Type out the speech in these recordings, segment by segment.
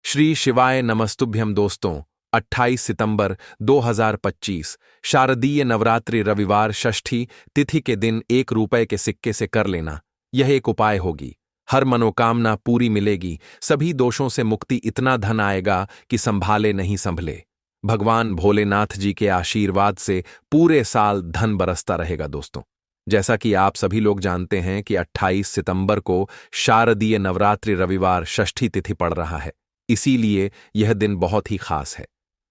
श्री शिवाय नमस्तुभ्यम दोस्तों। 28 सितंबर 2025 शारदीय नवरात्रि रविवार षष्ठी तिथि के दिन 1 रुपए के सिक्के से कर लेना यह एक उपाय होगी। हर मनोकामना पूरी मिलेगी, सभी दोषों से मुक्ति, इतना धन आएगा कि संभाले नहीं संभले। भगवान भोलेनाथ जी के आशीर्वाद से पूरे साल धन बरसता रहेगा दोस्तों। जैसा कि आप सभी लोग जानते हैं कि 28 सितंबर को शारदीय नवरात्रि रविवार षष्ठी तिथि पड़ रहा है, इसीलिए यह दिन बहुत ही खास है।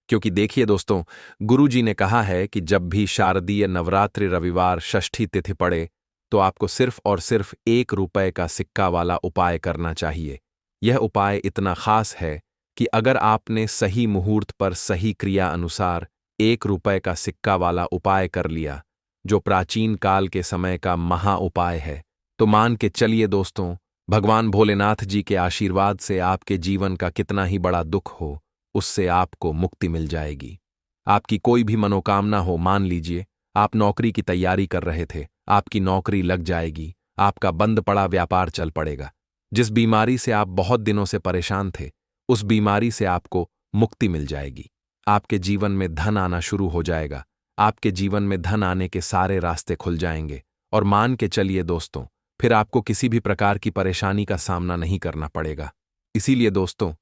क्योंकि देखिए दोस्तों, गुरुजी ने कहा है कि जब भी शारदीय नवरात्रि रविवार षष्ठी तिथि पड़े तो आपको सिर्फ और सिर्फ 1 रुपए का सिक्का वाला उपाय करना चाहिए। यह उपाय इतना खास है कि अगर आपने सही मुहूर्त पर सही क्रिया अनुसार 1 रुपए का सिक्का वाला उपाय कर लिया, जो प्राचीन काल के समय का महा उपाय है, तो मान के चलिए दोस्तों, भगवान भोलेनाथ जी के आशीर्वाद से आपके जीवन का कितना ही बड़ा दुख हो, उससे आपको मुक्ति मिल जाएगी। आपकी कोई भी मनोकामना हो, मान लीजिए आप नौकरी की तैयारी कर रहे थे, आपकी नौकरी लग जाएगी, आपका बंद पड़ा व्यापार चल पड़ेगा। जिस बीमारी से आप बहुत दिनों से परेशान थे, उस बीमारी से आपको मुक्ति मिल जाएगी। आपके जीवन में धन आना शुरू हो जाएगा, आपके जीवन में धन आने के सारे रास्ते खुल जाएंगे। और मान के चलिए दोस्तों, फिर आपको किसी भी प्रकार की परेशानी का सामना नहीं करना पड़ेगा। इसीलिए दोस्तों,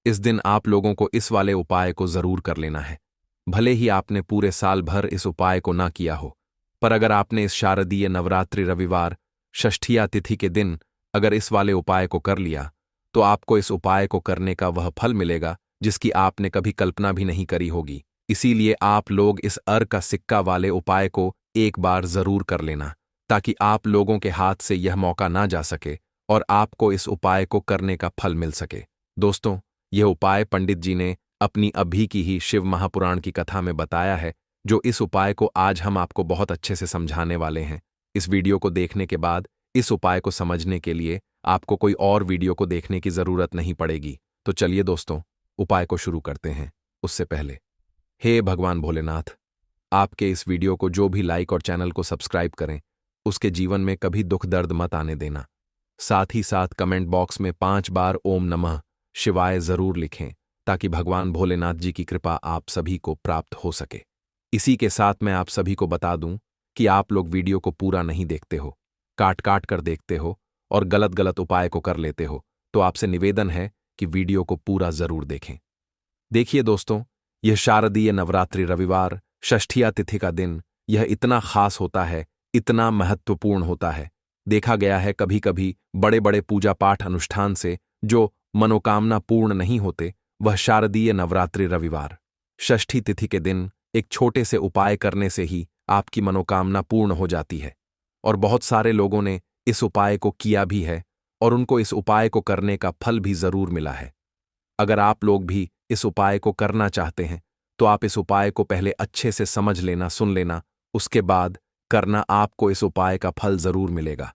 इस दिन आप लोगों को इस वाले उपाय को जरूर कर लेना है। भले ही आपने पूरे साल भर इस उपाय को ना किया हो, पर अगर आपने इस शारदीय नवरात्रि रविवार षष्ठिया तिथि के दिन अगर इस वाले उपाय को कर लिया, तो आपको इस उपाय को करने का वह फल मिलेगा जिसकी आपने कभी कल्पना भी नहीं करी होगी। इसीलिए आप लोग इस का सिक्का वाले उपाय को एक बार जरूर कर लेना, ताकि आप लोगों के हाथ से यह मौका ना जा सके और आपको इस उपाय को करने का फल मिल सके। दोस्तों, यह उपाय पंडित जी ने अपनी अभी की ही शिव महापुराण की कथा में बताया है, जो इस उपाय को आज हम आपको बहुत अच्छे से समझाने वाले हैं। इस वीडियो को देखने के बाद इस उपाय को समझने के लिए आपको कोई और वीडियो को देखने की जरूरत नहीं पड़ेगी। तो चलिए दोस्तों, उपाय को शुरू करते हैं। उससे पहले, हे भगवान भोलेनाथ, आपके इस वीडियो को जो भी लाइक और चैनल को सब्सक्राइब करें, उसके जीवन में कभी दुख दर्द मत आने देना। साथ ही साथ कमेंट बॉक्स में 5 बार ओम नमः शिवाय जरूर लिखें, ताकि भगवान भोलेनाथ जी की कृपा आप सभी को प्राप्त हो सके। इसी के साथ मैं आप सभी को बता दूं कि आप लोग वीडियो को पूरा नहीं देखते हो, काट काट कर देखते हो और गलत गलत उपाय को कर लेते हो, तो आपसे निवेदन है कि वीडियो को पूरा जरूर देखें। देखिए दोस्तों, यह शारदीय नवरात्रि रविवार षष्ठिया तिथि का दिन यह इतना खास होता है, इतना महत्वपूर्ण होता है। देखा गया है कभी कभी बड़े बड़े पूजा पाठ अनुष्ठान से जो मनोकामना पूर्ण नहीं होते, वह शारदीय नवरात्रि रविवार षष्ठी तिथि के दिन एक छोटे से उपाय करने से ही आपकी मनोकामना पूर्ण हो जाती है। और बहुत सारे लोगों ने इस उपाय को किया भी है और उनको इस उपाय को करने का फल भी जरूर मिला है। अगर आप लोग भी इस उपाय को करना चाहते हैं, तो आप इस उपाय को पहले अच्छे से समझ लेना, सुन लेना, उसके बाद करना। आपको इस उपाय का फल जरूर मिलेगा।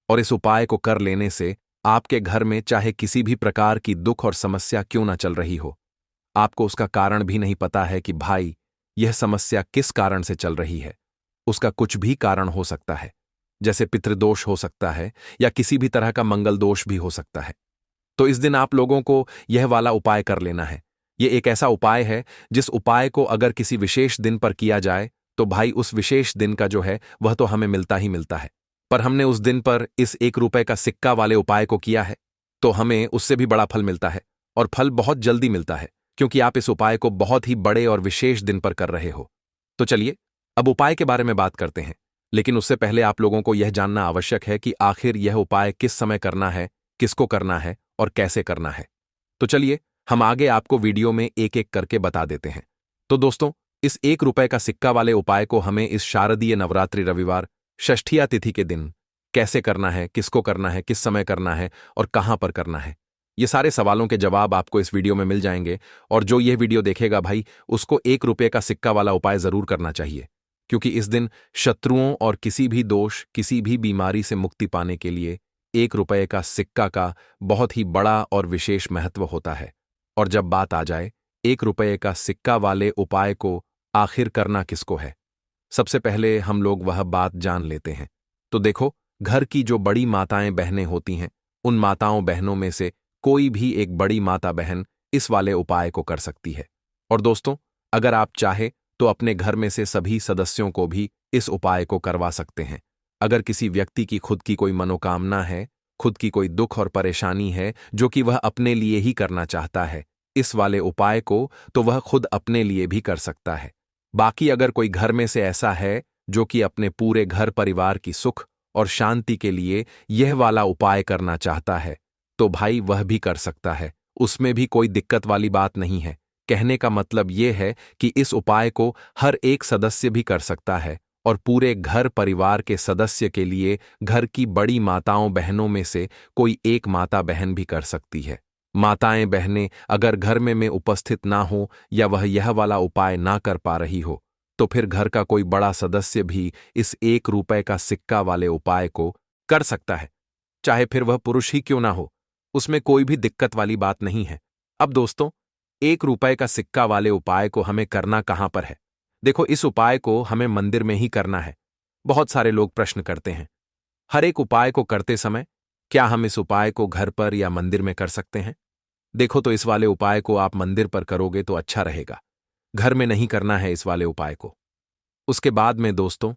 और इस उपाय को कर लेने से आपके घर में चाहे किसी भी प्रकार की दुख और समस्या क्यों ना चल रही हो, आपको उसका कारण भी नहीं पता है कि भाई यह समस्या किस कारण से चल रही है, उसका कुछ भी कारण हो सकता है। जैसे पितृदोष हो सकता है या किसी भी तरह का मंगल दोष भी हो सकता है। तो इस दिन आप लोगों को यह वाला उपाय कर लेना है। यह एक ऐसा उपाय है जिस उपाय को अगर किसी विशेष दिन पर किया जाए, तो भाई उस विशेष दिन का जो है वह तो हमें मिलता ही मिलता है। पर हमने उस दिन पर इस 1 रुपए का सिक्का वाले उपाय को किया है, तो हमें उससे भी बड़ा फल मिलता है, और फल बहुत जल्दी मिलता है, क्योंकि आप इस उपाय को बहुत ही बड़े और विशेष दिन पर कर रहे हो। तो चलिए अब उपाय के बारे में बात करते हैं। लेकिन उससे पहले आप लोगों को यह जानना आवश्यक है कि आखिर यह उपाय किस समय करना है, किसको करना है और कैसे करना है। तो चलिए हम आगे आपको वीडियो में एक एक करके बता देते हैं। तो दोस्तों, इस 1 रुपए का सिक्का वाले उपाय को हमें इस शारदीय नवरात्रि रविवार षष्ठिया तिथि के दिन कैसे करना है, किसको करना है, किस समय करना है और कहां पर करना है, ये सारे सवालों के जवाब आपको इस वीडियो में मिल जाएंगे। और जो यह वीडियो देखेगा भाई, उसको 1 रुपए का सिक्का वाला उपाय जरूर करना चाहिए, क्योंकि इस दिन शत्रुओं और किसी भी दोष, किसी भी बीमारी से मुक्ति पाने के लिए 1 रुपए का सिक्का का बहुत ही बड़ा और विशेष महत्व होता है। और जब बात आ जाए 1 रुपए का सिक्का वाले उपाय को आखिर करना किसको है, सबसे पहले हम लोग वह बात जान लेते हैं। तो देखो, घर की जो बड़ी माताएं बहनें होती हैं, उन माताओं बहनों में से कोई भी एक बड़ी माता बहन इस वाले उपाय को कर सकती है। और दोस्तों, अगर आप चाहे तो अपने घर में से सभी सदस्यों को भी इस उपाय को करवा सकते हैं। अगर किसी व्यक्ति की खुद की कोई मनोकामना है, खुद की कोई दुख और परेशानी है जो कि वह अपने लिए ही करना चाहता है इस वाले उपाय को, तो वह खुद अपने लिए भी कर सकता है। बाकी अगर कोई घर में से ऐसा है जो कि अपने पूरे घर परिवार की सुख और शांति के लिए यह वाला उपाय करना चाहता है, तो भाई वह भी कर सकता है। उसमें भी कोई दिक्कत वाली बात नहीं है। कहने का मतलब यह है कि इस उपाय को हर एक सदस्य भी कर सकता है और पूरे घर परिवार के सदस्य के लिए घर की बड़ी माताओं बहनों में से कोई एक माता बहन भी कर सकती है। माताएं बहनें अगर घर में उपस्थित ना हो या वह यह वाला उपाय ना कर पा रही हो, तो फिर घर का कोई बड़ा सदस्य भी इस 1 रुपए का सिक्का वाले उपाय को कर सकता है, चाहे फिर वह पुरुष ही क्यों ना हो। उसमें कोई भी दिक्कत वाली बात नहीं है। अब दोस्तों, 1 रुपए का सिक्का वाले उपाय को हमें करना कहां पर है? देखो, इस उपाय को हमें मंदिर में ही करना है। बहुत सारे लोग प्रश्न करते हैं, हर एक उपाय को करते समय क्या हम इस उपाय को घर पर या मंदिर में कर सकते हैं? देखो, तो इस वाले उपाय को आप मंदिर पर करोगे तो अच्छा रहेगा। घर में नहीं करना है इस वाले उपाय को। उसके बाद में दोस्तों,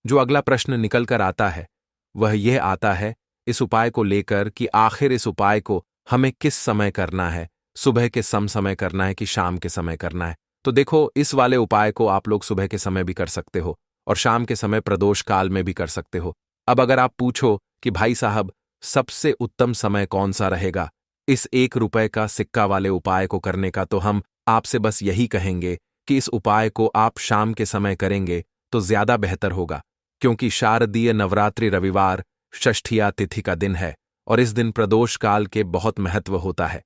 जो अगला प्रश्न निकल कर आता है वह यह आता है इस उपाय को लेकर कि आखिर इस उपाय को हमें किस समय करना है, सुबह के समय करना है कि शाम के समय करना है? तो देखो, इस वाले उपाय को आप लोग सुबह के समय भी कर सकते हो और शाम के समय प्रदोष काल में भी कर सकते हो। अब अगर आप पूछो कि भाई साहब, सबसे उत्तम समय कौन सा रहेगा इस 1 रुपए का सिक्का वाले उपाय को करने का, तो हम आपसे बस यही कहेंगे कि इस उपाय को आप शाम के समय करेंगे तो ज्यादा बेहतर होगा, क्योंकि शारदीय नवरात्रि रविवार षष्ठिया तिथि का दिन है और इस दिन प्रदोष काल के बहुत महत्व होता है।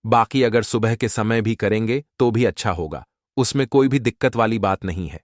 बाकी अगर सुबह के समय भी करेंगे तो भी अच्छा होगा, उसमें कोई भी दिक्कत वाली बात नहीं है।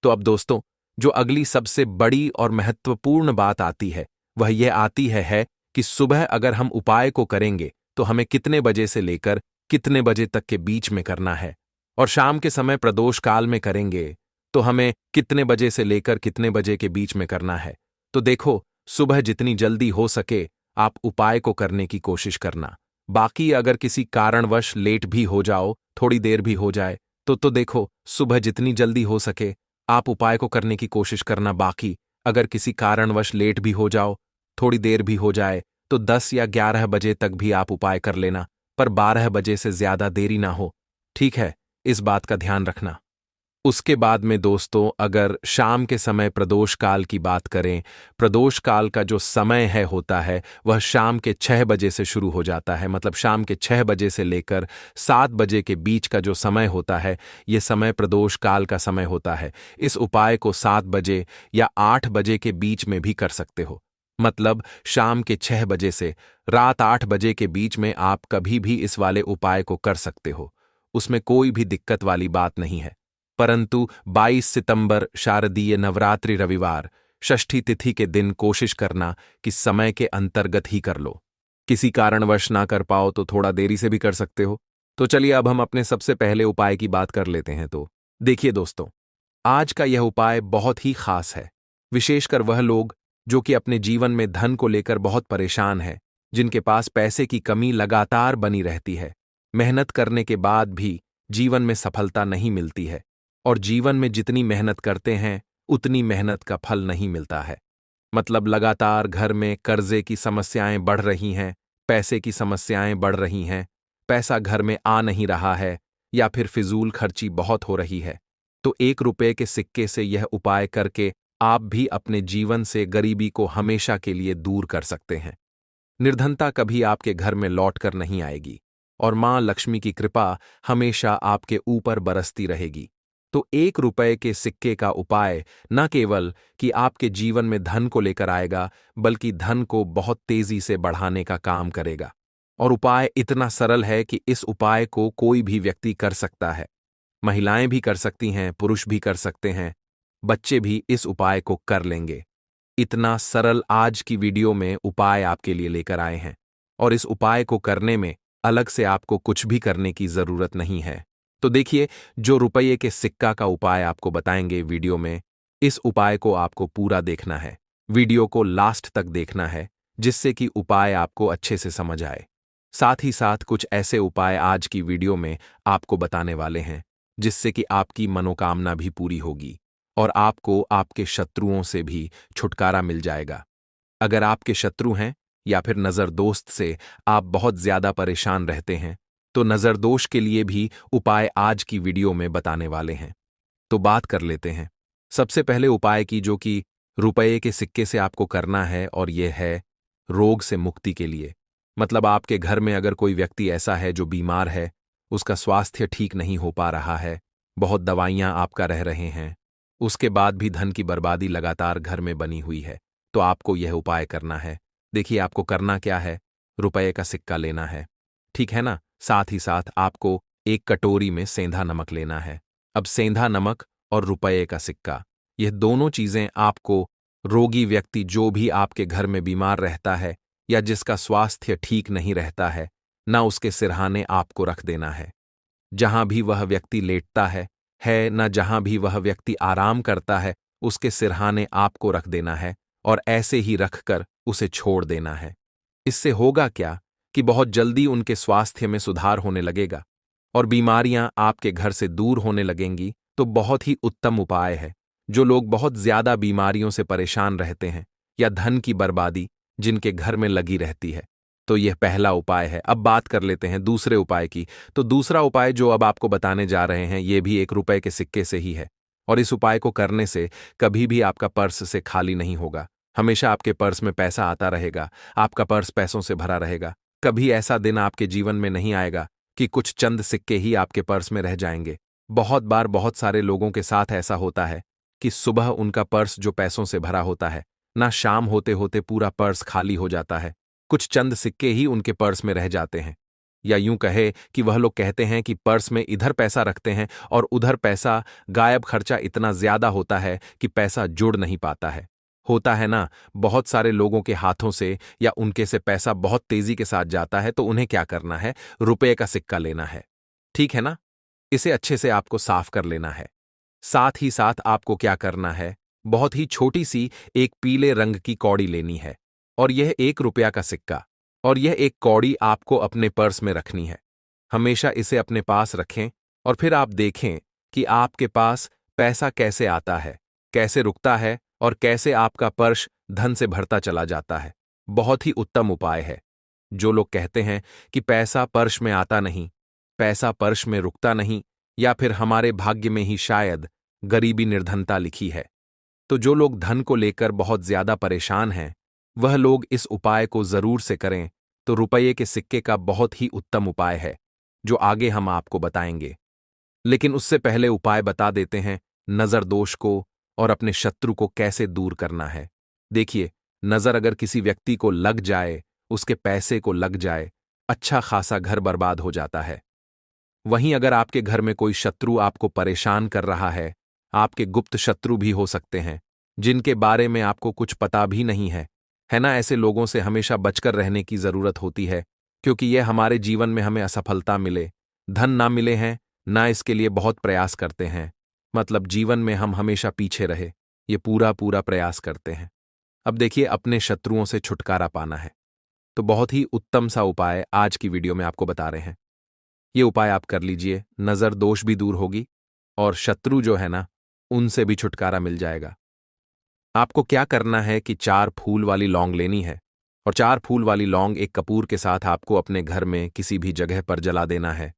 तो अब दोस्तों, जो अगली सबसे बड़ी और महत्वपूर्ण बात आती है वह यह आती है कि सुबह अगर हम उपाय को करेंगे तो हमें कितने बजे से लेकर कितने बजे तक के बीच में करना है, और शाम के समय प्रदोष काल में करेंगे तो हमें कितने बजे से लेकर कितने बजे के बीच में करना है। तो देखो, सुबह जितनी जल्दी हो सके आप उपाय को करने की कोशिश करना। बाकी अगर किसी कारणवश लेट भी हो जाओ, थोड़ी देर भी हो जाए, तो देखो, सुबह जितनी जल्दी हो सके आप उपाय को करने की कोशिश करना। बाकी अगर किसी कारणवश लेट भी हो जाओ, थोड़ी देर भी हो जाए, तो 10 या 11 बजे तक भी आप उपाय कर लेना, पर 12 बजे से ज्यादा देरी ना हो। ठीक है, इस बात का ध्यान रखना। उसके बाद में दोस्तों, अगर शाम के समय प्रदोष काल की बात करें, प्रदोष काल का जो समय होता है वह शाम के 6 बजे से शुरू हो जाता है। मतलब शाम के 6 बजे से लेकर 7 बजे के बीच का जो समय होता है, ये समय प्रदोष काल का समय होता है। इस उपाय को 7 बजे या 8 बजे के बीच में भी कर सकते हो। मतलब शाम के 6 बजे से रात 8 बजे के बीच में आप कभी भी इस वाले उपाय को कर सकते हो, उसमें कोई भी दिक्कत वाली बात नहीं है। परंतु 22 सितंबर शारदीय नवरात्रि रविवार षष्ठी तिथि के दिन कोशिश करना कि समय के अंतर्गत ही कर लो। किसी कारणवश ना कर पाओ तो थोड़ा देरी से भी कर सकते हो। तो चलिए, अब हम अपने सबसे पहले उपाय की बात कर लेते हैं। तो देखिए दोस्तों, आज का यह उपाय बहुत ही खास है, विशेषकर वह लोग जो कि अपने जीवन में धन को लेकर बहुत परेशान हैं, जिनके पास पैसे की कमी लगातार बनी रहती है, मेहनत करने के बाद भी जीवन में सफलता नहीं मिलती है, और जीवन में जितनी मेहनत करते हैं उतनी मेहनत का फल नहीं मिलता है। मतलब लगातार घर में कर्जे की समस्याएं बढ़ रही हैं, पैसे की समस्याएं बढ़ रही हैं, पैसा घर में आ नहीं रहा है, या फिर फिजूल खर्ची बहुत हो रही है। तो 1 रुपए के सिक्के से यह उपाय करके आप भी अपने जीवन से गरीबी को हमेशा के लिए दूर कर सकते हैं। निर्धनता कभी आपके घर में लौट कर नहीं आएगी और मां लक्ष्मी की कृपा हमेशा आपके ऊपर बरसती रहेगी। तो 1 रुपए के सिक्के का उपाय न केवल कि आपके जीवन में धन को लेकर आएगा, बल्कि धन को बहुत तेजी से बढ़ाने का काम करेगा। और उपाय इतना सरल है कि इस उपाय को कोई भी व्यक्ति कर सकता है। महिलाएं भी कर सकती हैं, पुरुष भी कर सकते हैं, बच्चे भी इस उपाय को कर लेंगे। इतना सरल आज की वीडियो में उपाय आपके लिए लेकर आए हैं, और इस उपाय को करने में अलग से आपको कुछ भी करने की जरूरत नहीं है। तो देखिए, जो रुपये के सिक्का का उपाय आपको बताएंगे वीडियो में, इस उपाय को आपको पूरा देखना है, वीडियो को लास्ट तक देखना है, जिससे कि उपाय आपको अच्छे से समझ आए। साथ ही साथ कुछ ऐसे उपाय आज की वीडियो में आपको बताने वाले हैं जिससे कि आपकी मनोकामना भी पूरी होगी और आपको आपके शत्रुओं से भी छुटकारा मिल जाएगा। अगर आपके शत्रु हैं या फिर नज़रदोस्त से आप बहुत ज्यादा परेशान रहते हैं तो नज़रदोष के लिए भी उपाय आज की वीडियो में बताने वाले हैं। तो बात कर लेते हैं सबसे पहले उपाय की, जो कि रुपये के सिक्के से आपको करना है, और यह है रोग से मुक्ति के लिए। मतलब आपके घर में अगर कोई व्यक्ति ऐसा है जो बीमार है, उसका स्वास्थ्य ठीक नहीं हो पा रहा है, बहुत दवाइयां आपका रह रहे हैं, उसके बाद भी धन की बर्बादी लगातार घर में बनी हुई है, तो आपको यह उपाय करना है। देखिए आपको करना क्या है, रुपये का सिक्का लेना है, ठीक है ना। साथ ही साथ आपको एक कटोरी में सेंधा नमक लेना है। अब सेंधा नमक और रुपये का सिक्का, यह दोनों चीजें आपको रोगी व्यक्ति जो भी आपके घर में बीमार रहता है या जिसका स्वास्थ्य ठीक नहीं रहता है, ना उसके सिरहाने आपको रख देना है। जहां भी वह व्यक्ति लेटता है ना जहां भी वह व्यक्ति आराम करता है, उसके सिरहाने आपको रख देना है और ऐसे ही रखकर उसे छोड़ देना है। इससे होगा क्या कि बहुत जल्दी उनके स्वास्थ्य में सुधार होने लगेगा और बीमारियां आपके घर से दूर होने लगेंगी। तो बहुत ही उत्तम उपाय है। जो लोग बहुत ज्यादा बीमारियों से परेशान रहते हैं या धन की बर्बादी जिनके घर में लगी रहती है, तो यह पहला उपाय है। अब बात कर लेते हैं दूसरे उपाय की। तो दूसरा उपाय जो अब आपको बताने जा रहे हैं, यह भी एक रुपए के सिक्के से ही है, और इस उपाय को करने से कभी भी आपका पर्स से खाली नहीं होगा। हमेशा आपके पर्स में पैसा आता रहेगा, आपका पर्स पैसों से भरा रहेगा। कभी ऐसा दिन आपके जीवन में नहीं आएगा कि कुछ चंद सिक्के ही आपके पर्स में रह जाएंगे। बहुत बार बहुत सारे लोगों के साथ ऐसा होता है कि सुबह उनका पर्स जो पैसों से भरा होता है, ना शाम होते होते पूरा पर्स खाली हो जाता है, कुछ चंद सिक्के ही उनके पर्स में रह जाते हैं। या यूं कहे कि वह लोग कहते हैं कि पर्स में इधर पैसा रखते हैं और उधर पैसा गायब, खर्चा इतना ज्यादा होता है कि पैसा जुड़ नहीं पाता है। होता है ना, बहुत सारे लोगों के हाथों से या उनके से पैसा बहुत तेजी के साथ जाता है, तो उन्हें क्या करना है, रुपए का सिक्का लेना है, ठीक है ना। इसे अच्छे से आपको साफ कर लेना है। साथ ही साथ आपको क्या करना है, बहुत ही छोटी सी एक पीले रंग की कौड़ी लेनी है, और यह 1 रुपया का सिक्का, और यह एक कौड़ी आपको अपने पर्स में रखनी है। हमेशा इसे अपने पास रखें और फिर आप देखें कि आपके पास पैसा कैसे आता है, कैसे रुकता है और कैसे आपका पर्स धन से भरता चला जाता है। बहुत ही उत्तम उपाय है। जो लोग कहते हैं कि पैसा पर्स में आता नहीं, पैसा पर्स में रुकता नहीं, या फिर हमारे भाग्य में ही शायद गरीबी निर्धनता लिखी है, तो जो लोग धन को लेकर बहुत ज्यादा परेशान हैं, वह लोग इस उपाय को जरूर से करें। तो रुपये के सिक्के का बहुत ही उत्तम उपाय है जो आगे हम आपको बताएंगे। लेकिन उससे पहले उपाय बता देते हैं नजर दोष को और अपने शत्रु को कैसे दूर करना है। देखिए, नजर अगर किसी व्यक्ति को लग जाए, उसके पैसे को लग जाए, अच्छा खासा घर बर्बाद हो जाता है। वहीं अगर आपके घर में कोई शत्रु आपको परेशान कर रहा है, आपके गुप्त शत्रु भी हो सकते हैं जिनके बारे में आपको कुछ पता भी नहीं है ना। ऐसे लोगों से हमेशा बचकर रहने की जरूरत होती है, क्योंकि यह हमारे जीवन में हमें असफलता मिले, धन ना मिले हैं, ना इसके लिए बहुत प्रयास करते हैं। मतलब जीवन में हम हमेशा पीछे रहे, ये पूरा पूरा प्रयास करते हैं। अब देखिए, अपने शत्रुओं से छुटकारा पाना है, तो बहुत ही उत्तम सा उपाय आज की वीडियो में आपको बता रहे हैं। ये उपाय आप कर लीजिए, नजर दोष भी दूर होगी और शत्रु जो है ना, उनसे भी छुटकारा मिल जाएगा। आपको क्या करना है कि 4 फूल वाली लौंग लेनी है, और 4 फूल वाली लौंग एक कपूर के साथ आपको अपने घर में किसी भी जगह पर जला देना है।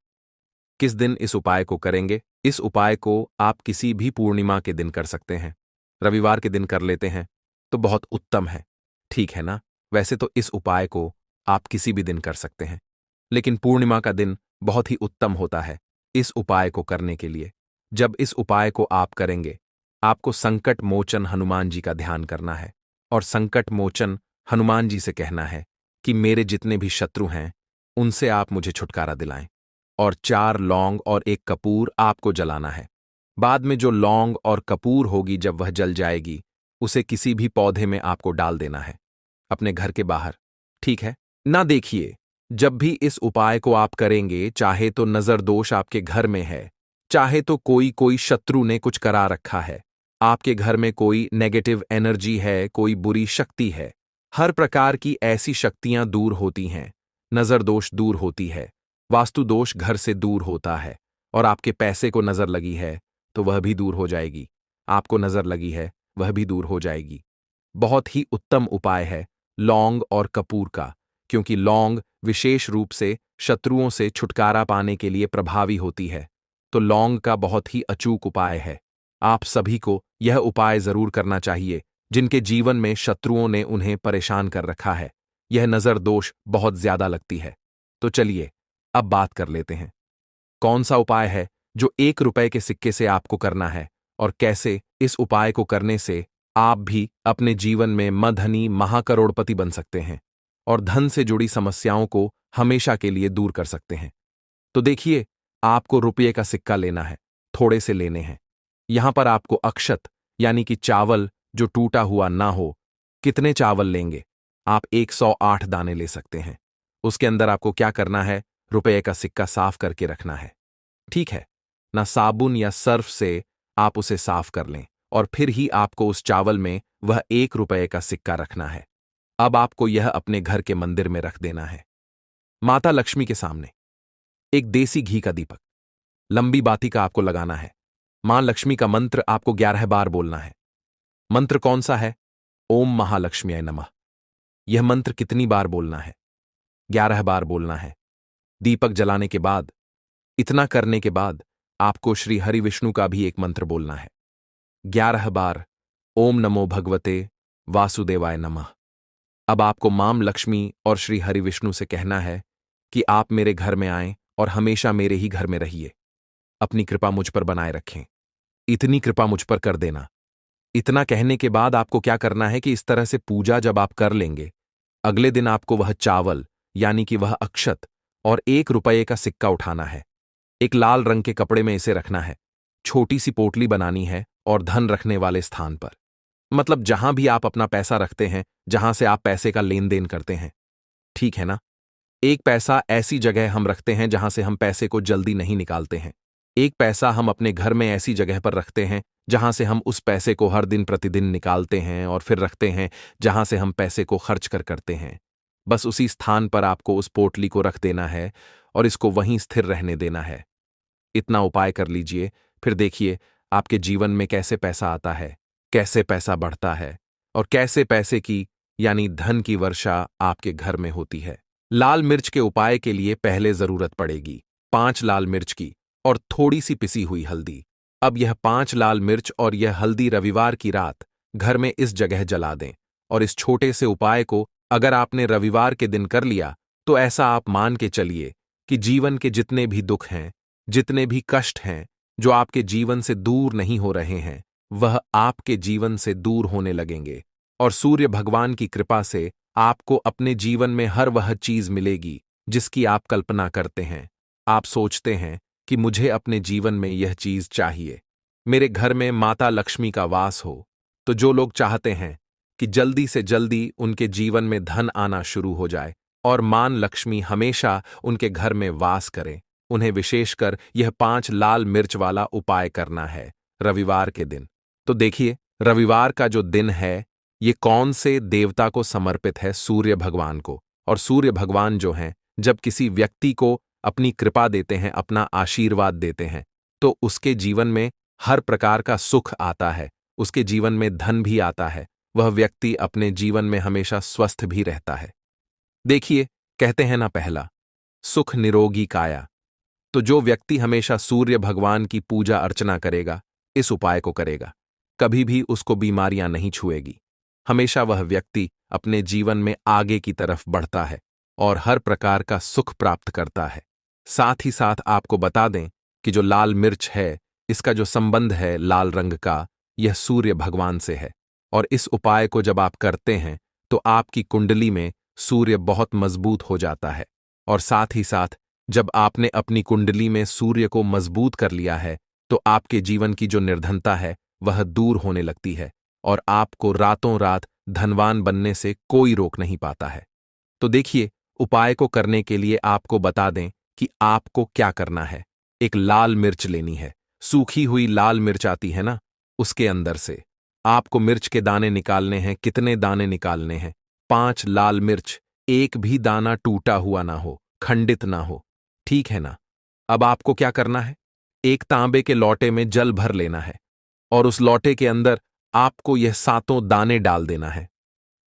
किस दिन इस उपाय को करेंगे? इस उपाय को आप किसी भी पूर्णिमा के दिन कर सकते हैं। रविवार के दिन कर लेते हैं तो बहुत उत्तम है, ठीक है ना। वैसे तो इस उपाय को आप किसी भी दिन कर सकते हैं, लेकिन पूर्णिमा का दिन बहुत ही उत्तम होता है इस उपाय को करने के लिए। जब इस उपाय को आप करेंगे, आपको संकट मोचन हनुमान जी का ध्यान करना है और संकट मोचन हनुमान जी से कहना है कि मेरे जितने भी शत्रु हैं उनसे आप मुझे छुटकारा दिलाएं, और 4 लौंग और 1 कपूर आपको जलाना है। बाद में जो लौंग और कपूर होगी, जब वह जल जाएगी, उसे किसी भी पौधे में आपको डाल देना है, अपने घर के बाहर, ठीक है ना। देखिए, जब भी इस उपाय को आप करेंगे, चाहे तो नजर दोष आपके घर में है, चाहे तो कोई शत्रु ने कुछ करा रखा है, आपके घर में कोई नेगेटिव एनर्जी है, कोई बुरी शक्ति है, हर प्रकार की ऐसी शक्तियां दूर होती हैं नजर दोष दूर होती है। वास्तु दोष घर से दूर होता है। और आपके पैसे को नजर लगी है तो वह भी दूर हो जाएगी। आपको नजर लगी है वह भी दूर हो जाएगी। बहुत ही उत्तम उपाय है लौंग और कपूर का, क्योंकि लौंग विशेष रूप से शत्रुओं से छुटकारा पाने के लिए प्रभावी होती है। तो लौंग का बहुत ही अचूक उपाय है। आप सभी को यह उपाय जरूर करना चाहिए जिनके जीवन में शत्रुओं ने उन्हें परेशान कर रखा है। यह नजर दोष बहुत ज्यादा लगती है। तो चलिए अब बात कर लेते हैं कौन सा उपाय है जो 1 रुपए के सिक्के से आपको करना है और कैसे इस उपाय को करने से आप भी अपने जीवन में मधनी महाकरोड़पति बन सकते हैं और धन से जुड़ी समस्याओं को हमेशा के लिए दूर कर सकते हैं। तो देखिए, आपको रुपये का सिक्का लेना है, थोड़े से लेने हैं। यहां पर आपको अक्षत यानी कि चावल जो टूटा हुआ ना हो। कितने चावल लेंगे? आप 108 दाने ले सकते हैं। उसके अंदर आपको क्या करना है? रुपये का सिक्का साफ करके रखना है। ठीक है ना? साबुन या सर्फ से आप उसे साफ कर लें और फिर ही आपको उस चावल में वह 1 रुपये का सिक्का रखना है। अब आपको यह अपने घर के मंदिर में रख देना है, माता लक्ष्मी के सामने। एक देसी घी का दीपक, लंबी बाती का आपको लगाना है। मां लक्ष्मी का मंत्र आपको 11 बार बोलना है। मंत्र कौन सा है? ओम महालक्ष्म्याय नमः। यह मंत्र कितनी बार बोलना है? 11 बार बोलना है। दीपक जलाने के बाद, इतना करने के बाद आपको श्री हरि विष्णु का भी एक मंत्र बोलना है 11 बार। ओम नमो भगवते वासुदेवाय नमः। अब आपको मां लक्ष्मी और श्री हरि विष्णु से कहना है कि आप मेरे घर में आएं और हमेशा मेरे ही घर में रहिए। अपनी कृपा मुझ पर बनाए रखें। इतनी कृपा मुझ पर कर देना। इतना कहने के बाद आपको क्या करना है कि इस तरह से पूजा जब आप कर लेंगे, अगले दिन आपको वह चावल यानी कि वह अक्षत और 1 रुपये का सिक्का उठाना है। एक लाल रंग के कपड़े में इसे रखना है। छोटी सी पोटली बनानी है और धन रखने वाले स्थान पर, मतलब जहां भी आप अपना पैसा रखते हैं, जहां से आप पैसे का लेन देन करते हैं। ठीक है ना? एक पैसा ऐसी जगह हम रखते हैं जहां से हम पैसे को जल्दी नहीं निकालते हैं। एक पैसा हम अपने घर में ऐसी जगह पर रखते हैं जहां से हम उस पैसे को हर दिन प्रतिदिन निकालते हैं और फिर रखते हैं जहां से हम पैसे को खर्च कर करते हैं। बस उसी स्थान पर आपको उस पोटली को रख देना है और इसको वहीं स्थिर रहने देना है। इतना उपाय कर लीजिए, फिर देखिए आपके जीवन में कैसे पैसा आता है, कैसे पैसा बढ़ता है और कैसे पैसे की यानी धन की वर्षा आपके घर में होती है। लाल मिर्च के उपाय के लिए पहले जरूरत पड़ेगी 5 लाल मिर्च की और थोड़ी सी पिसी हुई हल्दी। अब यह 5 लाल मिर्च और यह हल्दी रविवार की रात घर में इस जगह जला दें। और इस छोटे से उपाय को अगर आपने रविवार के दिन कर लिया तो ऐसा आप मान के चलिए कि जीवन के जितने भी दुख हैं, जितने भी कष्ट हैं जो आपके जीवन से दूर नहीं हो रहे हैं, वह आपके जीवन से दूर होने लगेंगे और सूर्य भगवान की कृपा से आपको अपने जीवन में हर वह चीज मिलेगी जिसकी आप कल्पना करते हैं। आप सोचते हैं कि मुझे अपने जीवन में यह चीज चाहिए, मेरे घर में माता लक्ष्मी का वास हो। तो जो लोग चाहते हैं कि जल्दी से जल्दी उनके जीवन में धन आना शुरू हो जाए और मां लक्ष्मी हमेशा उनके घर में वास करें, उन्हें विशेषकर यह 5 लाल मिर्च वाला उपाय करना है रविवार के दिन। तो देखिए, रविवार का जो दिन है ये कौन से देवता को समर्पित है? सूर्य भगवान को। और सूर्य भगवान जो हैं, जब किसी व्यक्ति को अपनी कृपा देते हैं, अपना आशीर्वाद देते हैं, तो उसके जीवन में हर प्रकार का सुख आता है, उसके जीवन में धन भी आता है, वह व्यक्ति अपने जीवन में हमेशा स्वस्थ भी रहता है। देखिए, कहते हैं ना पहला, सुख निरोगी काया। तो जो व्यक्ति हमेशा सूर्य भगवान की पूजा अर्चना करेगा, इस उपाय को करेगा, कभी भी उसको बीमारियां नहीं छुएगी। हमेशा वह व्यक्ति अपने जीवन में आगे की तरफ बढ़ता है और हर प्रकार का सुख प्राप्त करता है। साथ ही साथ आपको बता दें कि जो लाल मिर्च है, इसका जो संबंध है लाल रंग का, यह सूर्य भगवान से है। और इस उपाय को जब आप करते हैं तो आपकी कुंडली में सूर्य बहुत मजबूत हो जाता है। और साथ ही साथ जब आपने अपनी कुंडली में सूर्य को मजबूत कर लिया है तो आपके जीवन की जो निर्धनता है वह दूर होने लगती है और आपको रातों रात धनवान बनने से कोई रोक नहीं पाता है। तो देखिए, उपाय को करने के लिए आपको बता दें कि आपको क्या करना है। एक लाल मिर्च लेनी है, सूखी हुई लाल मिर्च आती है ना, उसके अंदर से आपको मिर्च के दाने निकालने हैं। कितने दाने निकालने हैं? 5 लाल मिर्च एक भी दाना टूटा हुआ ना हो, खंडित ना हो। ठीक है ना? अब आपको क्या करना है? एक तांबे के लोटे में जल भर लेना है और उस लोटे के अंदर आपको यह सातों दाने डाल देना है।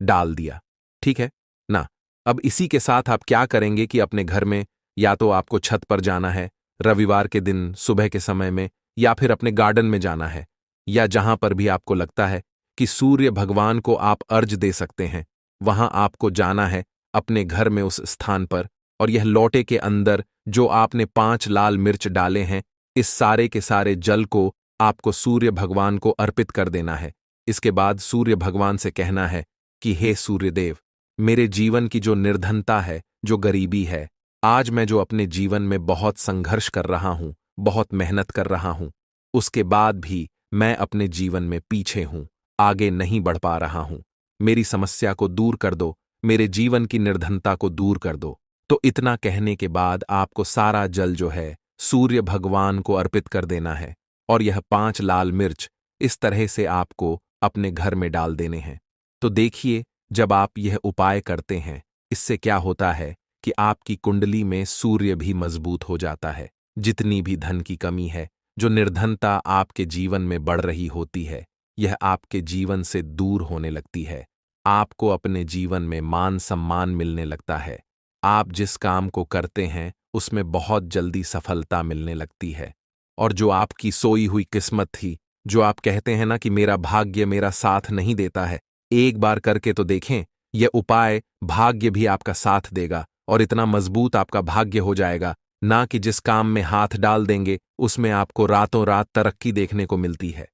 डाल दिया, ठीक है ना? अब इसी के साथ आप क्या करेंगे कि अपने घर में या तो आपको छत पर जाना है रविवार के दिन सुबह के समय में, या फिर अपने गार्डन में जाना है, या जहां पर भी आपको लगता है कि सूर्य भगवान को आप अर्घ दे सकते हैं, वहां आपको जाना है अपने घर में उस स्थान पर। और यह लोटे के अंदर जो आपने 5 लाल मिर्च डाले हैं, इस सारे के सारे जल को आपको सूर्य भगवान को अर्पित कर देना है। इसके बाद सूर्य भगवान से कहना है कि हे सूर्यदेव, मेरे जीवन की जो निर्धनता है, जो गरीबी है, आज मैं जो अपने जीवन में बहुत संघर्ष कर रहा हूं, बहुत मेहनत कर रहा हूं, उसके बाद भी मैं अपने जीवन में पीछे हूं, आगे नहीं बढ़ पा रहा हूं। मेरी समस्या को दूर कर दो, मेरे जीवन की निर्धनता को दूर कर दो। तो इतना कहने के बाद आपको सारा जल जो है सूर्य भगवान को अर्पित कर देना है और यह 5 लाल मिर्च इस तरह से आपको अपने घर में डाल देने हैं। तो देखिए, जब आप यह उपाय करते हैं, इससे क्या होता है कि आपकी कुंडली में सूर्य भी मजबूत हो जाता है। जितनी भी धन की कमी है, जो निर्धनता आपके जीवन में बढ़ रही होती है, यह आपके जीवन से दूर होने लगती है। आपको अपने जीवन में मान सम्मान मिलने लगता है। आप जिस काम को करते हैं उसमें बहुत जल्दी सफलता मिलने लगती है। और जो आपकी सोई हुई किस्मत थी, जो आप कहते हैं ना कि मेरा भाग्य मेरा साथ नहीं देता है, एक बार करके तो देखें, यह उपाय भाग्य भी आपका साथ देगा और इतना मजबूत आपका भाग्य हो जाएगा ना कि जिस काम में हाथ डाल देंगे उसमें आपको रातों रात तरक्की देखने को मिलती है।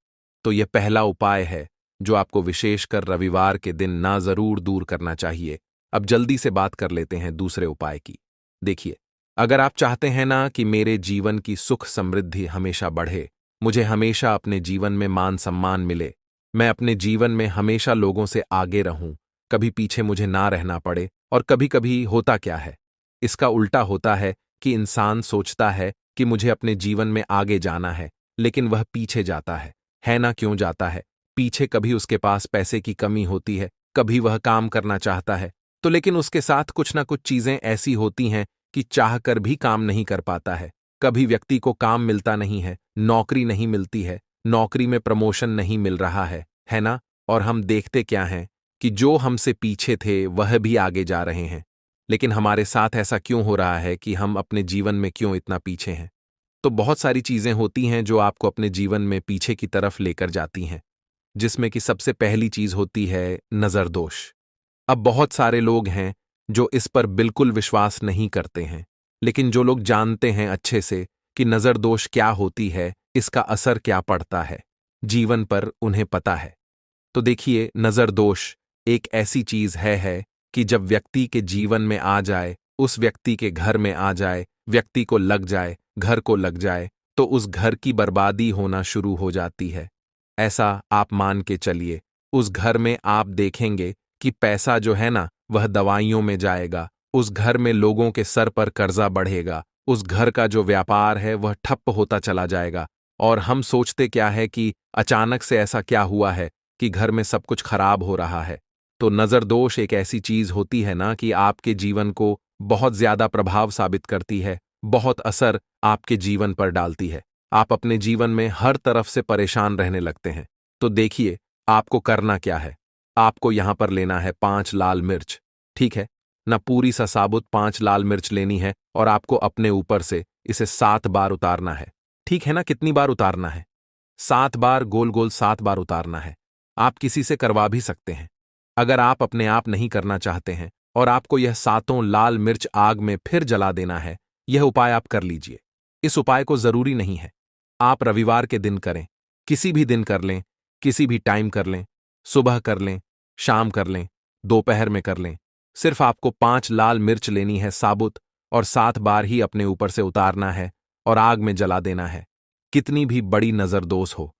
तो यह पहला उपाय है जो आपको विशेषकर रविवार के दिन ना जरूर दूर करना चाहिए। अब जल्दी से बात कर लेते हैं दूसरे उपाय की। देखिए, अगर आप चाहते हैं ना कि मेरे जीवन की सुख समृद्धि हमेशा बढ़े, मुझे हमेशा अपने जीवन में मान सम्मान मिले, मैं अपने जीवन में हमेशा लोगों से आगे रहूं, कभी पीछे मुझे ना रहना पड़े। और कभी कभी होता क्या है, इसका उल्टा होता है कि इंसान सोचता है कि मुझे अपने जीवन में आगे जाना है, लेकिन वह पीछे जाता है ना? क्यों जाता है? पीछे कभी उसके पास पैसे की कमी होती है, कभी वह काम करना चाहता है, तो लेकिन उसके साथ कुछ ना कुछ चीजें ऐसी होती हैं कि चाहकर भी काम नहीं कर पाता है। कभी व्यक्ति को काम मिलता नहीं है, नौकरी नहीं मिलती है, नौकरी में प्रमोशन नहीं मिल रहा है ना? और हम देखते क्या हैं कि जो हमसे पीछे थे वह भी आगे जा रहे हैं। लेकिन हमारे साथ ऐसा क्यों हो रहा है कि हम अपने जीवन में क्यों इतना पीछे हैं? तो बहुत सारी चीजें होती हैं जो आपको अपने जीवन में पीछे की तरफ लेकर जाती हैं, जिसमें कि सबसे पहली चीज होती है नजर दोष। अब बहुत सारे लोग हैं जो इस पर बिल्कुल विश्वास नहीं करते हैं, लेकिन जो लोग जानते हैं अच्छे से कि नजर दोष क्या होती है, इसका असर क्या पड़ता है जीवन पर, उन्हें पता है। तो देखिए, नजर दोष एक ऐसी चीज है कि जब व्यक्ति के जीवन में आ जाए, उस व्यक्ति के घर में आ जाए, व्यक्ति को लग जाए, घर को लग जाए, तो उस घर की बर्बादी होना शुरू हो जाती है। ऐसा आप मान के चलिए, उस घर में आप देखेंगे कि पैसा जो है ना वह दवाइयों में जाएगा, उस घर में लोगों के सर पर कर्जा बढ़ेगा, उस घर का जो व्यापार है वह ठप्प होता चला जाएगा। और हम सोचते क्या है कि अचानक से ऐसा क्या हुआ है कि घर में सब कुछ खराब हो रहा है। तो नजर दोष एक ऐसी चीज होती है ना कि आपके जीवन को बहुत ज्यादा प्रभाव साबित करती है, बहुत असर आपके जीवन पर डालती है। आप अपने जीवन में हर तरफ से परेशान रहने लगते हैं। तो देखिए, आपको करना क्या है। आपको यहां पर लेना है 5 लाल मिर्च, ठीक है ना? पूरी सा साबुत 5 लाल मिर्च लेनी है और आपको अपने ऊपर से इसे 7 बार उतारना है। ठीक है ना? कितनी बार उतारना है? 7 बार, गोल गोल 7 बार उतारना है। आप किसी से करवा भी सकते हैं। अगर आप अपने आप नहीं करना चाहते हैं और आपको यह सातों लाल मिर्च आग में फिर जला देना है, यह उपाय आप कर लीजिए। इस उपाय को जरूरी नहीं है आप रविवार के दिन करें, किसी भी दिन कर लें, किसी भी टाइम कर लें, सुबह कर लें, शाम कर लें, दोपहर में कर लें। सिर्फ आपको 5 लाल मिर्च लेनी है साबुत और 7 बार ही अपने ऊपर से उतारना है और आग में जला देना है। कितनी भी बड़ी नजरदोष हो,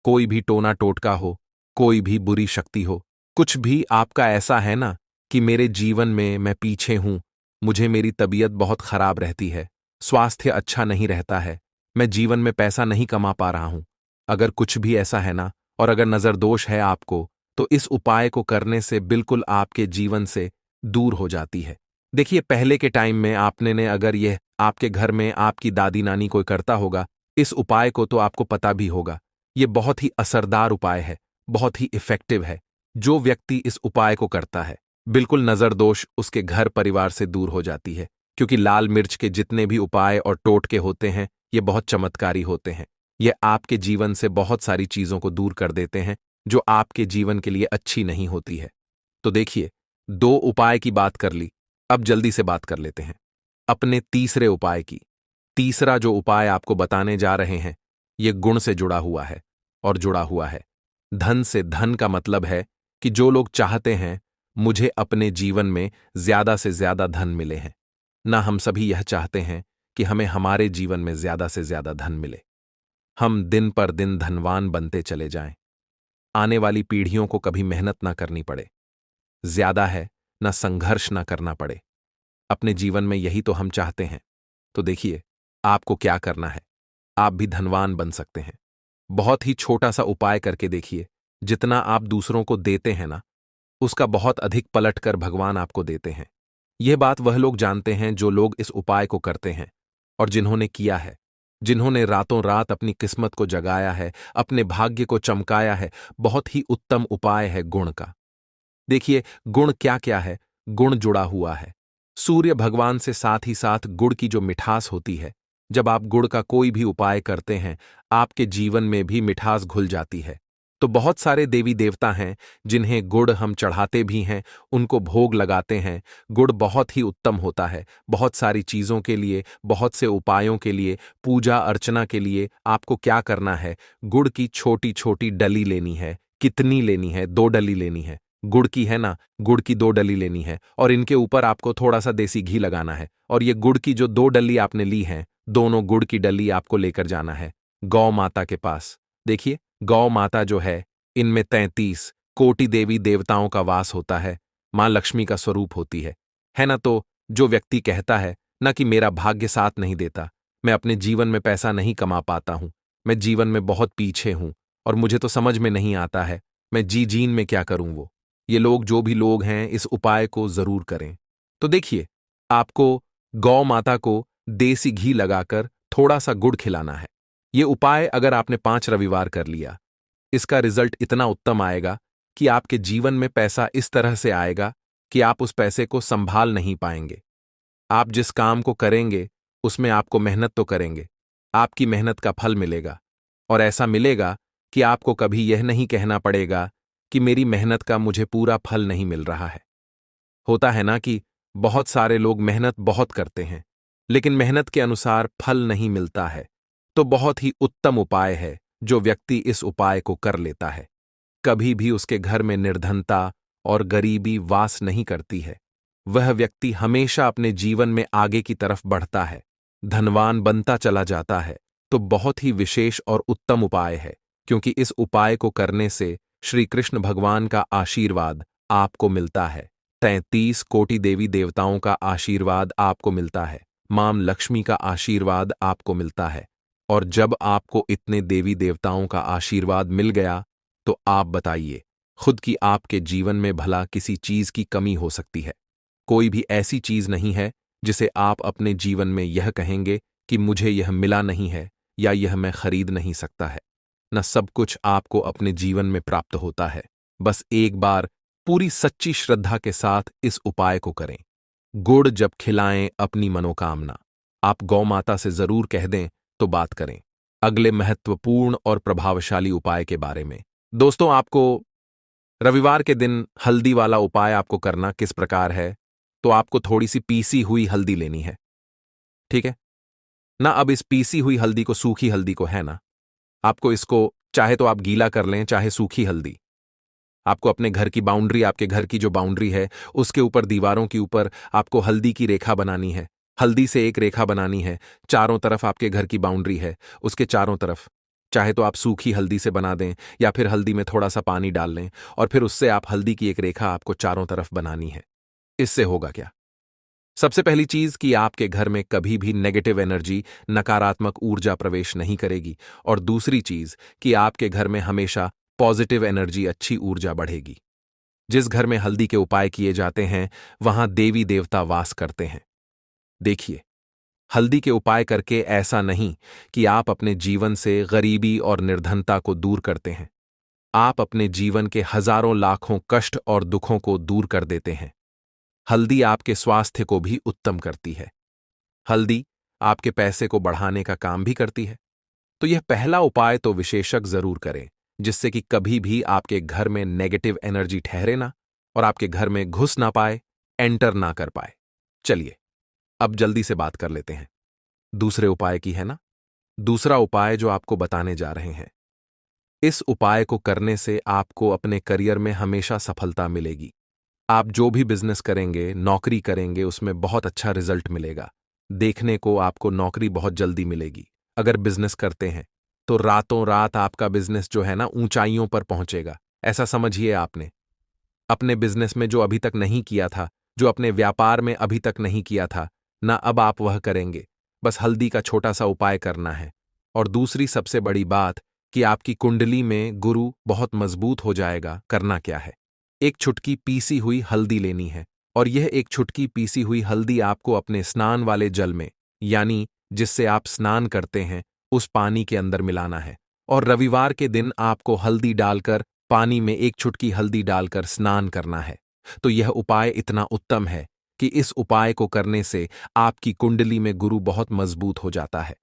कोई भी टोना टोटका हो, कोई भी बुरी शक्ति हो, कुछ भी आपका ऐसा है ना कि मेरे जीवन में मैं पीछे हूं, मुझे मेरी तबीयत बहुत खराब रहती है, स्वास्थ्य अच्छा नहीं रहता है, मैं जीवन में पैसा नहीं कमा पा रहा हूं, अगर कुछ भी ऐसा है ना, और अगर नजर दोष है आपको, तो इस उपाय को करने से बिल्कुल आपके जीवन से दूर हो जाती है। देखिए, पहले के टाइम में आपने ने अगर यह आपके घर में आपकी दादी नानी कोई करता होगा, इस उपाय को तो आपको पता भी होगा। ये बहुत ही असरदार उपाय है, बहुत ही इफेक्टिव है। जो व्यक्ति इस उपाय को करता है, बिल्कुल नजर दोष उसके घर परिवार से दूर हो जाती है, क्योंकि लाल मिर्च के जितने भी उपाय और टोटके होते हैं, ये बहुत चमत्कारी होते हैं। ये आपके जीवन से बहुत सारी चीजों को दूर कर देते हैं, जो आपके जीवन के लिए अच्छी नहीं होती है। तो देखिए, दो उपाय की बात कर ली, अब जल्दी से बात कर लेते हैं अपने तीसरे उपाय की। तीसरा जो उपाय आपको बताने जा रहे हैं, ये गुण से जुड़ा हुआ है और जुड़ा हुआ है धन से। धन का मतलब है कि जो लोग चाहते हैं मुझे अपने जीवन में ज्यादा से ज्यादा धन मिले हैं, ना हम सभी यह चाहते हैं कि हमें हमारे जीवन में ज्यादा से ज्यादा धन मिले, हम दिन पर दिन धनवान बनते चले जाएं, आने वाली पीढ़ियों को कभी मेहनत ना करनी पड़े, ज्यादा है ना संघर्ष ना करना पड़े। अपने जीवन में यही तो हम चाहते हैं। तो देखिए, आपको क्या करना है, आप भी धनवान बन सकते हैं। बहुत ही छोटा सा उपाय करके देखिए। जितना आप दूसरों को देते हैं ना, उसका बहुत अधिक पलट कर भगवान आपको देते हैं। यह बात वह लोग जानते हैं जो लोग इस उपाय को करते हैं और जिन्होंने किया है, जिन्होंने रातों रात अपनी किस्मत को जगाया है, अपने भाग्य को चमकाया है। बहुत ही उत्तम उपाय है गुण का। देखिए, गुण क्या क्या है। गुण जुड़ा हुआ है सूर्य भगवान से, साथ ही साथ गुड़ की जो मिठास होती है। जब आप गुड़ का कोई भी उपाय करते हैं, आपके जीवन में भी मिठास घुल जाती है। तो बहुत सारे देवी देवता हैं जिन्हें गुड़ हम चढ़ाते भी हैं, उनको भोग लगाते हैं। गुड़ बहुत ही उत्तम होता है बहुत सारी चीजों के लिए, बहुत से उपायों के लिए, पूजा अर्चना के लिए। आपको क्या करना है, गुड़ की छोटी छोटी डली लेनी है। कितनी लेनी है? 2 डली लेनी है। गुड़ की है ना, गुड़ की 2 डली लेनी है और इनके ऊपर आपको थोड़ा सा देसी घी लगाना है। और ये गुड़ की जो 2 डली आपने ली हैं, दोनों गुड़ की डली आपको लेकर जाना है गौ माता के पास। देखिए, गौ माता जो है, इनमें 33 कोटि देवी देवताओं का वास होता है, मां लक्ष्मी का स्वरूप होती है ना। तो जो व्यक्ति कहता है ना कि मेरा भाग्य साथ नहीं देता, मैं अपने जीवन में पैसा नहीं कमा पाता हूं, मैं जीवन में बहुत पीछे हूं और मुझे तो समझ में नहीं आता है मैं जीन में क्या करूं, वो ये लोग जो भी लोग हैं इस उपाय को जरूर करें। तो देखिए, आपको गौ माता को देसी घी लगाकर थोड़ा सा गुड़ खिलाना है। ये उपाय अगर आपने 5 रविवार कर लिया, इसका रिजल्ट इतना उत्तम आएगा कि आपके जीवन में पैसा इस तरह से आएगा कि आप उस पैसे को संभाल नहीं पाएंगे। आप जिस काम को करेंगे उसमें आपको मेहनत तो करेंगे, आपकी मेहनत का फल मिलेगा और ऐसा मिलेगा कि आपको कभी यह नहीं कहना पड़ेगा कि मेरी मेहनत का मुझे पूरा फल नहीं मिल रहा है। होता है ना कि बहुत सारे लोग मेहनत बहुत करते हैं, लेकिन मेहनत के अनुसार फल नहीं मिलता है। तो बहुत ही उत्तम उपाय है जो व्यक्ति इस उपाय को कर लेता है, कभी भी उसके घर में निर्धनता और गरीबी वास नहीं करती है। वह व्यक्ति हमेशा अपने जीवन में आगे की तरफ बढ़ता है, धनवान बनता चला जाता है। तो बहुत ही विशेष और उत्तम उपाय है, क्योंकि इस उपाय को करने से श्री कृष्ण भगवान का आशीर्वाद आपको मिलता है, 33 कोटि देवी देवताओं का आशीर्वाद आपको मिलता है, मां लक्ष्मी का आशीर्वाद आपको मिलता है। और जब आपको इतने देवी देवताओं का आशीर्वाद मिल गया, तो आप बताइए, खुद की आपके जीवन में भला किसी चीज की कमी हो सकती है? कोई भी ऐसी चीज नहीं है जिसे आप अपने जीवन में यह कहेंगे कि मुझे यह मिला नहीं है या यह मैं खरीद नहीं सकता है। न सब कुछ आपको अपने जीवन में प्राप्त होता है। बस एक बार पूरी सच्ची श्रद्धा के साथ इस उपाय को करें। गुड़ जब खिलाएं अपनी मनोकामना, आप गौ माता से जरूर कह दें। तो बात करें अगले महत्वपूर्ण और प्रभावशाली उपाय के बारे में। दोस्तों, आपको रविवार के दिन हल्दी वाला उपाय आपको करना किस प्रकार है, तो आपको थोड़ी सी पीसी हुई हल्दी लेनी है, ठीक है ना। अब इस पीसी हुई हल्दी को, सूखी हल्दी को, है ना, आपको इसको चाहे तो आप गीला कर लें, चाहे सूखी हल्दी। आपको अपने घर की बाउंड्री, आपके घर की जो बाउंड्री है उसके ऊपर, दीवारों के ऊपर आपको हल्दी की रेखा बनानी है। हल्दी से एक रेखा बनानी है, चारों तरफ आपके घर की बाउंड्री है, उसके चारों तरफ। चाहे तो आप सूखी हल्दी से बना दें या फिर हल्दी में थोड़ा सा पानी डाल लें और फिर उससे आप हल्दी की एक रेखा आपको चारों तरफ बनानी है। इससे होगा क्या? सबसे पहली चीज कि आपके घर में कभी भी नेगेटिव एनर्जी, नकारात्मक ऊर्जा प्रवेश नहीं करेगी। और दूसरी चीज कि आपके घर में हमेशा पॉजिटिव एनर्जी, अच्छी ऊर्जा बढ़ेगी। जिस घर में हल्दी के उपाय किए जाते हैं वहां देवी देवता वास करते हैं। देखिए, हल्दी के उपाय करके ऐसा नहीं कि आप अपने जीवन से गरीबी और निर्धनता को दूर करते हैं। आप अपने जीवन के हजारों लाखों कष्ट और दुखों को दूर कर देते हैं। हल्दी आपके स्वास्थ्य को भी उत्तम करती है। हल्दी आपके पैसे को बढ़ाने का काम भी करती है। तो यह पहला उपाय तो विशेषज्ञ जरूर करें, जिससे कि कभी भी आपके घर में नेगेटिव एनर्जी ठहरे ना और आपके घर में घुस ना पाए, एंटर ना कर पाए। चलिए, अब जल्दी से बात कर लेते हैं दूसरे उपाय की, है ना। दूसरा उपाय जो आपको बताने जा रहे हैं, इस उपाय को करने से आपको अपने करियर में हमेशा सफलता मिलेगी। आप जो भी बिजनेस करेंगे, नौकरी करेंगे, उसमें बहुत अच्छा रिजल्ट मिलेगा। देखने को आपको नौकरी बहुत जल्दी मिलेगी। अगर बिजनेस करते हैं तो रातों रात आपका बिजनेस जो है ना ऊंचाइयों पर पहुंचेगा। ऐसा समझिए, आपने अपने बिजनेस में जो अभी तक नहीं किया था, जो अपने व्यापार में अभी तक नहीं किया था ना, अब आप वह करेंगे। बस हल्दी का छोटा सा उपाय करना है। और दूसरी सबसे बड़ी बात कि आपकी कुंडली में गुरु बहुत मजबूत हो जाएगा। करना क्या है, एक छुटकी पीसी हुई हल्दी लेनी है और यह एक छुटकी पीसी हुई हल्दी आपको अपने स्नान वाले जल में, यानी जिससे आप स्नान करते हैं, उस पानी के अंदर मिलाना है। और रविवार के दिन आपको हल्दी डालकर, पानी में एक चुटकी हल्दी डालकर स्नान करना है। तो यह उपाय इतना उत्तम है कि इस उपाय को करने से आपकी कुंडली में गुरु बहुत मजबूत हो जाता है।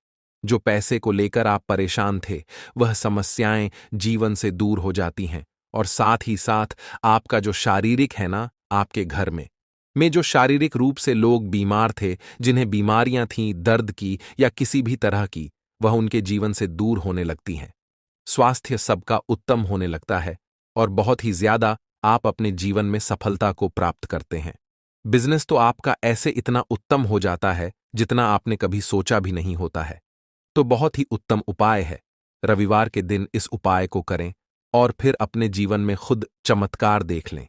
जो पैसे को लेकर आप परेशान थे, वह समस्याएं जीवन से दूर हो जाती हैं। और साथ ही साथ आपका जो शारीरिक है ना, आपके घर में जो शारीरिक रूप से लोग बीमार थे, जिन्हें बीमारियां थीं दर्द की या किसी भी तरह की, वह उनके जीवन से दूर होने लगती हैं। स्वास्थ्य सबका उत्तम होने लगता है और बहुत ही ज्यादा आप अपने जीवन में सफलता को प्राप्त करते हैं। बिजनेस तो आपका ऐसे इतना उत्तम हो जाता है जितना आपने कभी सोचा भी नहीं होता है। तो बहुत ही उत्तम उपाय है। रविवार के दिन इस उपाय को करें और फिर अपने जीवन में खुद चमत्कार देख लें।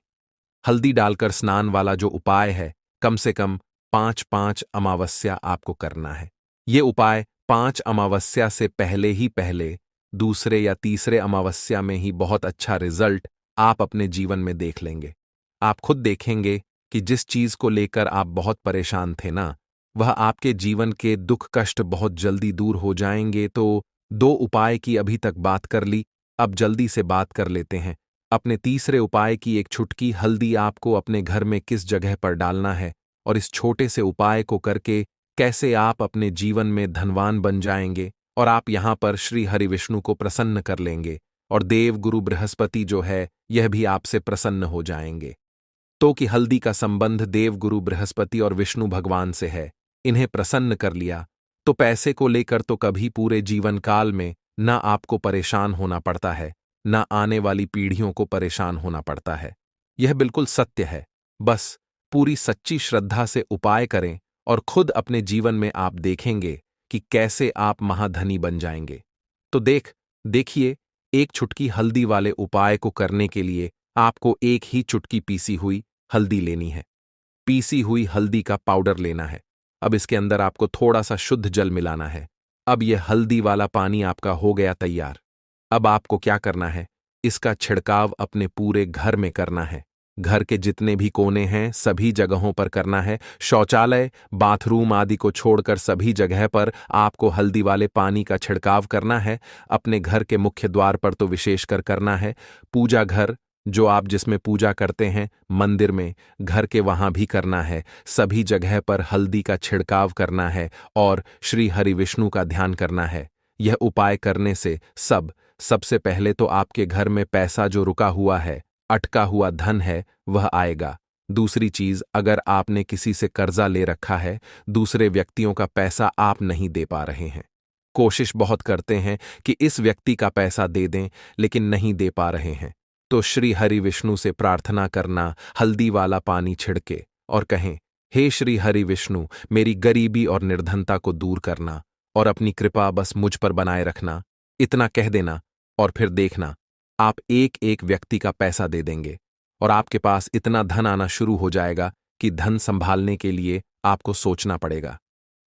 हल्दी डालकर स्नान वाला जो उपाय है, कम से कम 5-5 अमावस्या आपको करना है। ये उपाय 5 अमावस्या से पहले ही पहले, दूसरे या तीसरे अमावस्या में ही बहुत अच्छा रिजल्ट आप अपने जीवन में देख लेंगे। आप खुद देखेंगे कि जिस चीज को लेकर आप बहुत परेशान थे ना, वह आपके जीवन के दुख कष्ट बहुत जल्दी दूर हो जाएंगे। तो 2 उपाय की अभी तक बात कर ली, अब जल्दी से बात कर लेते हैं अपने तीसरे उपाय की। एक छुटकी हल्दी आपको अपने घर में किस जगह पर डालना है और इस छोटे से उपाय को करके कैसे आप अपने जीवन में धनवान बन जाएंगे और आप यहां पर श्री हरि विष्णु को प्रसन्न कर लेंगे और देव गुरु बृहस्पति जो है यह भी आपसे प्रसन्न हो जाएंगे। तो कि हल्दी का संबंध देव गुरु बृहस्पति और विष्णु भगवान से है, इन्हें प्रसन्न कर लिया तो पैसे को लेकर तो कभी पूरे जीवन काल में ना आपको परेशान होना पड़ता है, ना आने वाली पीढ़ियों को परेशान होना पड़ता है। यह बिल्कुल सत्य है। बस पूरी सच्ची श्रद्धा से उपाय करें और खुद अपने जीवन में आप देखेंगे कि कैसे आप महाधनी बन जाएंगे। तो देखिए, एक चुटकी हल्दी वाले उपाय को करने के लिए आपको एक ही चुटकी पीसी हुई हल्दी लेनी है। पीसी हुई हल्दी का पाउडर लेना है। अब इसके अंदर आपको थोड़ा सा शुद्ध जल मिलाना है। अब यह हल्दी वाला पानी आपका हो गया तैयार। अब आपको क्या करना है, इसका छिड़काव अपने पूरे घर में करना है। घर के जितने भी कोने हैं सभी जगहों पर करना है। शौचालय, बाथरूम आदि को छोड़कर सभी जगह पर आपको हल्दी वाले पानी का छिड़काव करना है। अपने घर के मुख्य द्वार पर तो विशेषकर करना है। पूजा घर, जो आप जिसमें पूजा करते हैं, मंदिर में, घर के वहां भी करना है। सभी जगह पर हल्दी का छिड़काव करना है और श्री हरि विष्णु का ध्यान करना है। यह उपाय करने से सबसे पहले तो आपके घर में पैसा जो रुका हुआ है, अटका हुआ धन है, वह आएगा। दूसरी चीज, अगर आपने किसी से कर्जा ले रखा है, दूसरे व्यक्तियों का पैसा आप नहीं दे पा रहे हैं, कोशिश बहुत करते हैं कि इस व्यक्ति का पैसा दे दें लेकिन नहीं दे पा रहे हैं, तो श्री हरि विष्णु से प्रार्थना करना, हल्दी वाला पानी छिड़के और कहें, हे श्री हरि विष्णु, मेरी गरीबी और निर्धनता को दूर करना और अपनी कृपा बस मुझ पर बनाए रखना। इतना कह देना और फिर देखना, आप एक एक व्यक्ति का पैसा दे देंगे और आपके पास इतना धन आना शुरू हो जाएगा कि धन संभालने के लिए आपको सोचना पड़ेगा।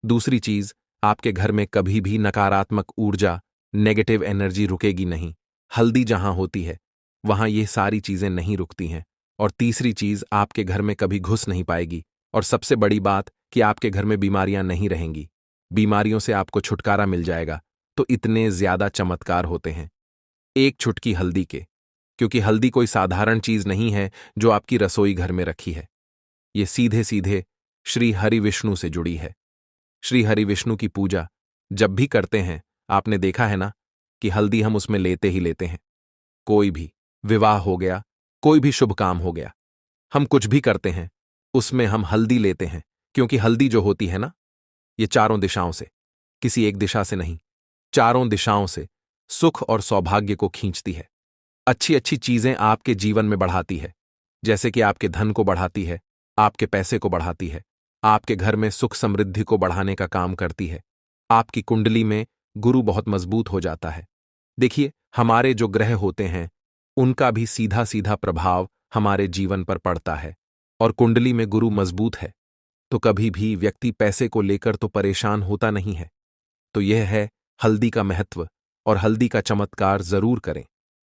दूसरी चीज, आपके घर में कभी भी नकारात्मक ऊर्जा, नेगेटिव एनर्जी रुकेगी नहीं। हल्दी जहां होती है वहां ये सारी चीजें नहीं रुकती हैं और तीसरी चीज, आपके घर में कभी घुस नहीं पाएगी। और सबसे बड़ी बात कि आपके घर में बीमारियां नहीं रहेंगी। बीमारियों से आपको छुटकारा मिल जाएगा। तो इतने ज्यादा चमत्कार होते हैं एक चुटकी हल्दी के, क्योंकि हल्दी कोई साधारण चीज नहीं है जो आपकी रसोई घर में रखी है। ये सीधे सीधे श्री हरि विष्णु से जुड़ी है। श्री हरि विष्णु की पूजा जब भी करते हैं, आपने देखा है ना कि हल्दी हम उसमें लेते ही लेते हैं। कोई भी विवाह हो गया, कोई भी शुभ काम हो गया, हम कुछ भी करते हैं उसमें हम हल्दी लेते हैं, क्योंकि हल्दी जो होती है ना, ये चारों दिशाओं से, किसी एक दिशा से नहीं, चारों दिशाओं से सुख और सौभाग्य को खींचती है। अच्छी अच्छी चीजें आपके जीवन में बढ़ाती है, जैसे कि आपके धन को बढ़ाती है, आपके पैसे को बढ़ाती है, आपके घर में सुख समृद्धि को बढ़ाने का काम करती है। आपकी कुंडली में गुरु बहुत मजबूत हो जाता है। देखिए, हमारे जो ग्रह होते हैं उनका भी सीधा सीधा प्रभाव हमारे जीवन पर पड़ता है। और कुंडली में गुरु मजबूत है तो कभी भी व्यक्ति पैसे को लेकर तो परेशान होता नहीं है। तो यह है हल्दी का महत्व, और हल्दी का चमत्कार जरूर करें।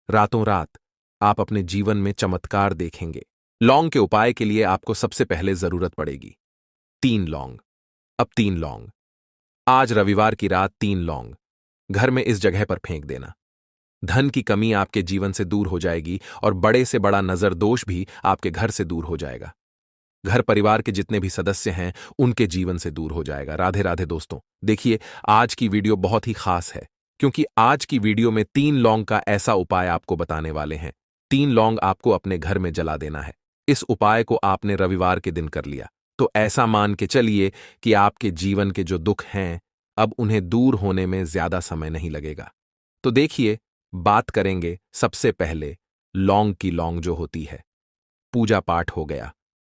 रातों रात आप अपने जीवन में चमत्कार देखेंगे। लौंग के उपाय के लिए आपको सबसे पहले जरूरत पड़ेगी 3 लौंग। अब 3 लौंग, आज रविवार की रात 3 लौंग घर में इस जगह पर फेंक देना। धन की कमी आपके जीवन से दूर हो जाएगी और बड़े से बड़ा नजर दोष भी आपके घर से दूर हो जाएगा। घर परिवार के जितने भी सदस्य हैं उनके जीवन से दूर हो जाएगा। राधे राधे दोस्तों। देखिए, आज की वीडियो बहुत ही खास है, क्योंकि आज की वीडियो में 3 लौंग का ऐसा उपाय आपको बताने वाले हैं। 3 लौंग आपको अपने घर में जला देना है। इस उपाय को आपने रविवार के दिन कर लिया तो ऐसा मान के चलिए कि आपके जीवन के जो दुख हैं अब उन्हें दूर होने में ज्यादा समय नहीं लगेगा। तो देखिए, बात करेंगे सबसे पहले लौंग की। लौंग जो होती है, पूजा पाठ हो गया,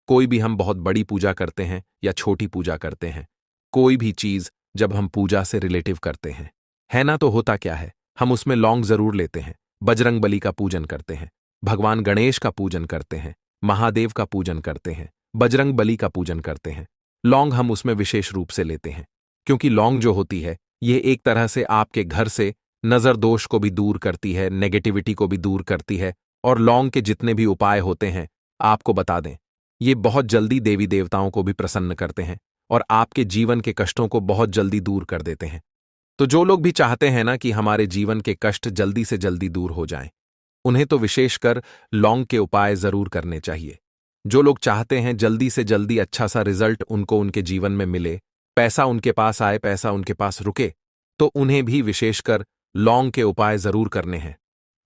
कोई भी हम बहुत बड़ी पूजा करते हैं या छोटी पूजा करते हैं, कोई भी चीज जब हम पूजा से रिलेटिव करते हैं, है ना, तो होता क्या है, हम उसमें लौंग जरूर लेते हैं। बजरंग बली का पूजन करते हैं, भगवान गणेश का पूजन करते हैं, महादेव का पूजन करते हैं, बजरंग बली का पूजन करते हैं। लौंग हम उसमें विशेष रूप से लेते हैं, क्योंकि लौंग जो होती है ये एक तरह से आपके घर से नजर दोष को भी दूर करती है, नेगेटिविटी को भी दूर करती है। और लौंग के जितने भी उपाय होते हैं आपको बता दें, ये बहुत जल्दी देवी देवताओं को भी प्रसन्न करते हैं और आपके जीवन के कष्टों को बहुत जल्दी दूर कर देते हैं। तो जो लोग भी चाहते हैं ना कि हमारे जीवन के कष्ट जल्दी से जल्दी दूर हो जाएं, उन्हें तो विशेषकर लौंग के उपाय जरूर करने चाहिए। जो लोग चाहते हैं जल्दी से जल्दी अच्छा सा रिजल्ट उनको उनके जीवन में मिले, पैसा उनके पास आए, पैसा उनके पास रुके, तो उन्हें भी विशेषकर लौंग के उपाय जरूर करने हैं।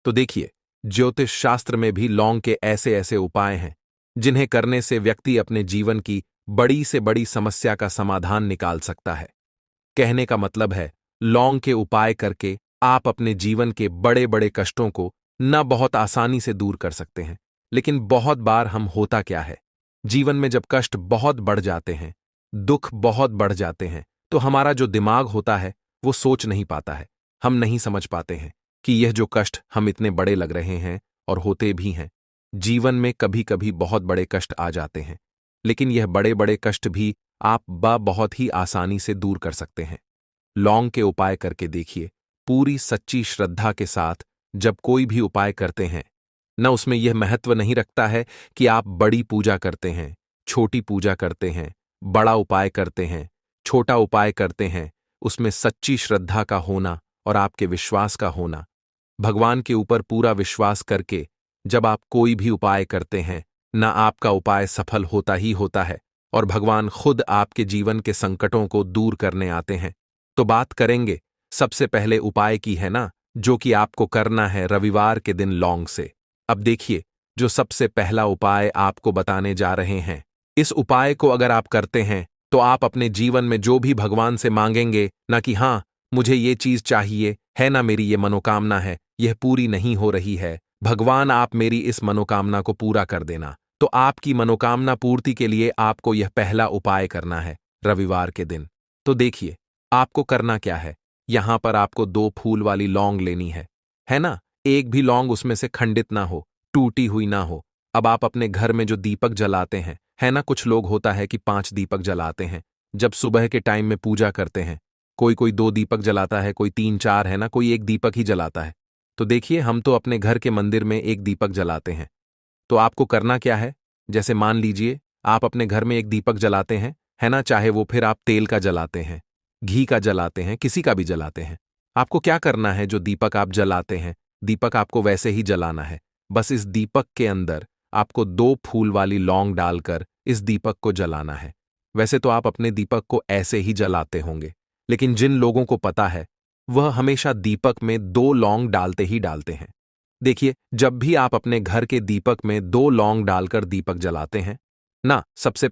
तो देखिए, ज्योतिष शास्त्र में भी लौंग के ऐसे ऐसे उपाय हैं जिन्हें करने से व्यक्ति अपने जीवन की बड़ी से बड़ी समस्या का समाधान निकाल सकता है। कहने का मतलब है, लौंग के उपाय करके आप अपने जीवन के बड़े बड़े कष्टों को न बहुत आसानी से दूर कर सकते हैं। लेकिन बहुत बार हम होता क्या है, जीवन में जब कष्ट बहुत बढ़ जाते हैं, दुख बहुत बढ़ जाते हैं, तो हमारा जो दिमाग होता है वो सोच नहीं पाता है। हम नहीं समझ पाते हैं कि यह जो कष्ट हम इतने बड़े लग रहे हैं, और होते भी हैं। जीवन में कभी कभी बहुत बड़े कष्ट आ जाते हैं, लेकिन यह बड़े बड़े कष्ट भी आप बहुत ही आसानी से दूर कर सकते हैं। लौंग के उपाय करके देखिए, पूरी सच्ची श्रद्धा के साथ जब कोई भी उपाय करते हैं न, उसमें यह महत्व नहीं रखता है कि आप बड़ी पूजा करते हैं, छोटी पूजा करते हैं, बड़ा उपाय करते हैं, छोटा उपाय करते हैं, उसमें सच्ची श्रद्धा का होना और आपके विश्वास का होना। भगवान के ऊपर पूरा विश्वास करके जब आप कोई भी उपाय करते हैं न, आपका उपाय सफल होता ही होता है और भगवान खुद आपके जीवन के संकटों को दूर करने आते हैं। तो बात करेंगे सबसे पहले उपाय की, है ना, जो कि आपको करना है रविवार के दिन लौंग से। अब देखिए, जो सबसे पहला उपाय आपको बताने जा रहे हैं, इस उपाय को अगर आप करते हैं तो आप अपने जीवन में जो भी भगवान से मांगेंगे ना, कि हाँ मुझे ये चीज चाहिए, है ना, मेरी ये मनोकामना है, यह पूरी नहीं हो रही है, भगवान आप मेरी इस मनोकामना को पूरा कर देना। तो आपकी मनोकामना पूर्ति के लिए आपको यह पहला उपाय करना है रविवार के दिन। तो देखिए, आपको करना क्या है, यहां पर आपको 2 फूल वाली लौंग लेनी है ना। एक भी लौंग उसमें से खंडित ना हो, टूटी हुई ना हो। अब आप अपने घर में जो दीपक जलाते हैं, है ना, कुछ लोग होता है कि 5 दीपक जलाते हैं जब सुबह के टाइम में पूजा करते हैं। कोई कोई 2 दीपक जलाता है, कोई 3-4, है ना, कोई 1 दीपक ही जलाता है। तो देखिए, हम तो अपने घर के मंदिर में 1 दीपक जलाते हैं। तो आपको करना क्या है? जैसे मान लीजिए आप अपने घर में एक दीपक जलाते हैं, है ना? चाहे वो फिर आप तेल का जलाते हैं, घी का जलाते हैं, किसी का भी जलाते हैं। आपको क्या करना है? जो दीपक आप जलाते हैं, दीपक आपको वैसे ही जलाना है। बस इस दीपक के अंदर आपको 2 फूल वाली लौंग डालकर इस दीपक को जलाना है। वैसे तो आप अपने दीपक को ऐसे ही जलाते होंगे, लेकिन जिन लोगों को पता है, वह हमेशा दीपक में 2 लौंग डालते ही डालते हैं। देखिए, जब भी आप अपने घर के दीपक में 2 लौंग डालकर दीपक जलाते हैं ना, सबसे